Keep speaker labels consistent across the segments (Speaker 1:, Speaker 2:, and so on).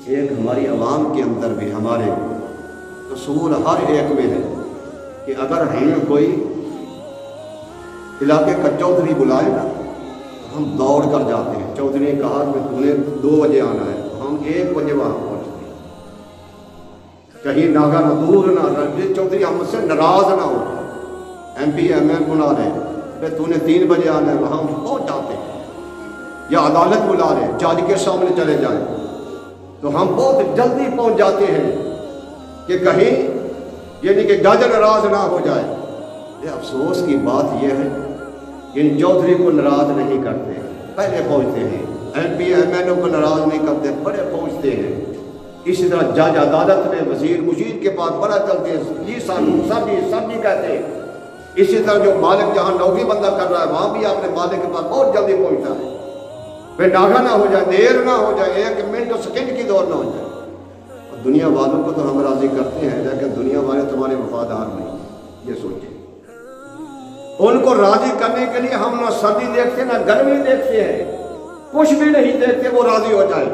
Speaker 1: एक हमारी आवाम के अंदर भी हमारे असूल हर एक में है कि अगर हमें कोई इलाके का चौधरी बुलाए ना तो हम दौड़ कर जाते हैं। चौधरी ने कहा कि तूने 2 बजे आना है, तो हम 1 बजे वहाँ पहुँचते हैं। कहीं नागा ना दूर ना रहे, चौधरी हमसे नाराज ना हो, MP MN बुला रहे, फिर तूने 3 बजे आना है, वहाँ हम पहुँच जाते हैं। या अदालत बुला रहे, जज के सामने चले जाए तो हम बहुत जल्दी पहुँच जाते हैं कि कहीं यानी कि जज नाराज ना हो जाए। ये अफसोस की बात यह है इन चौधरी को नाराज नहीं करते, पहले पहुँचते हैं। MP MN को नाराज नहीं करते, बड़े पहुँचते हैं। इसी तरह जज अदालत में वजीर मुशीर के पास बड़ा चलते हैं, जी सब जी कहते हैं। इसी तरह जो मालिक जहाँ नौकरी बंदा कर रहा है वहाँ भी अपने मालिक के पास बहुत जल्दी पहुँचता है। फिर नागा ना हो जाए, देर ना हो जाए, 1 मिनट और सेकंड की दौड़ ना हो जाए। और दुनिया वालों को तो हम राजी करते हैं, लेकिन दुनिया वाले तुम्हारे वफादार नहीं, ये सोचे। उनको राजी करने के लिए हम ना सर्दी देखते ना गर्मी देखते हैं, कुछ भी नहीं देखते वो राजी हो जाए।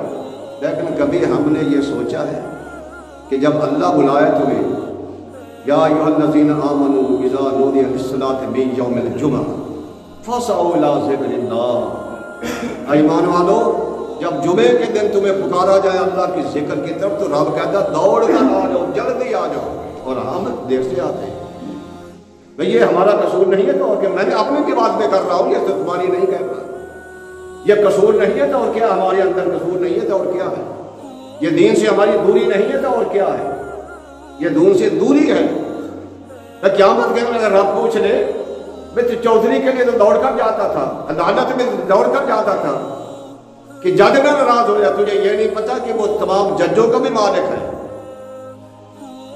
Speaker 1: लेकिन कभी हमने ये सोचा है कि जब अल्लाह बुलाए तुम्हें, या अय्युहल्लज़ीना आमनू इज़ा नूदिया लिस्सलाति मिन यौमिल जुमअह फसअू इला ज़िक्रिल्लाह। ईमान वालो, जब जुमे के दिन तुम्हें पुकारा जाए अल्लाह की जिक्र की तरफ, तो रब कहता दौड़ कर आ जाओ, जल्दी आ जाओ। और हम देर से आते हैं। भाई ये हमारा कसूर नहीं है तो और क्या, मैंने अपनी की बात में कर रहा हूँ, ये तो तुम्हारी नहीं कह रहा। ये कसूर नहीं है तो और क्या, हमारे अंदर कसूर नहीं है तो और क्या है। ये दीन से हमारी दूरी नहीं है तो और क्या है, ये दीन से दूरी है। तो क़यामत के दिन अगर रब पूछ ले, तो चौधरी के लिए तो दौड़ कर जाता था, अदालत में दौड़ कर जाता था कि जज ना नाराज हो जाए। तुझे ये नहीं पता कि वो तमाम जजों का भी मालिक है।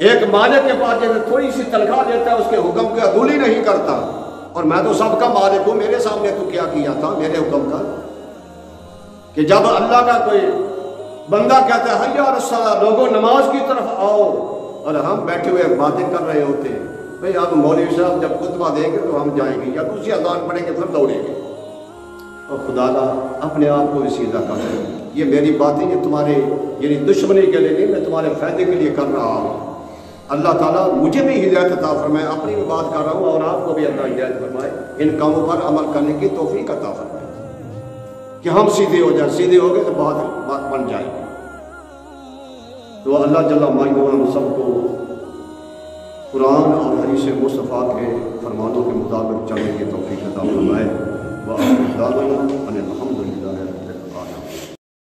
Speaker 1: एक मालिक के पास जब थोड़ी सी तनख्वाह देता है, उसके हुक्म की अदूली नहीं करता। और मैं तो सबका मालिक हूं, मेरे सामने तू क्या किया था मेरे हुक्म का। कि जब अल्लाह का कोई बंदा कहता है हय्या अलस्सलाह, लोगों नमाज की तरफ आओ, और हम बैठे हुए बातें कर रहे होते हैं, भाई अब मौलवी साहब जब खुतबा देंगे तो हम जाएंगे, या दूसरी अजान पढ़ेंगे फिर दौड़ेंगे। और खुदाला अपने आप को भी सीधा कर रहे हैं। ये मेरी बातें ये तुम्हारे यानी दुश्मनी के लिए नहीं, मैं तुम्हारे फायदे के लिए कर रहा हूँ। अल्लाह ताला मुझे भी हिदायत अता फरमाए, अपनी भी बात कर रहा हूँ, और आपको भी अल्लाह हिदायत फरमाए, इन कामों पर अमल करने की तौफीक अता फरमाए कि हम सीधे हो जाए। सीधे हो गए तो बात बन जाएगी। तो अल्लाह जल्ला मालिक हम सबको कुरान और हदीस मुस्तफ़ा के फरमानों के मुताबिक चलने की तौफीक अता फरमाए। व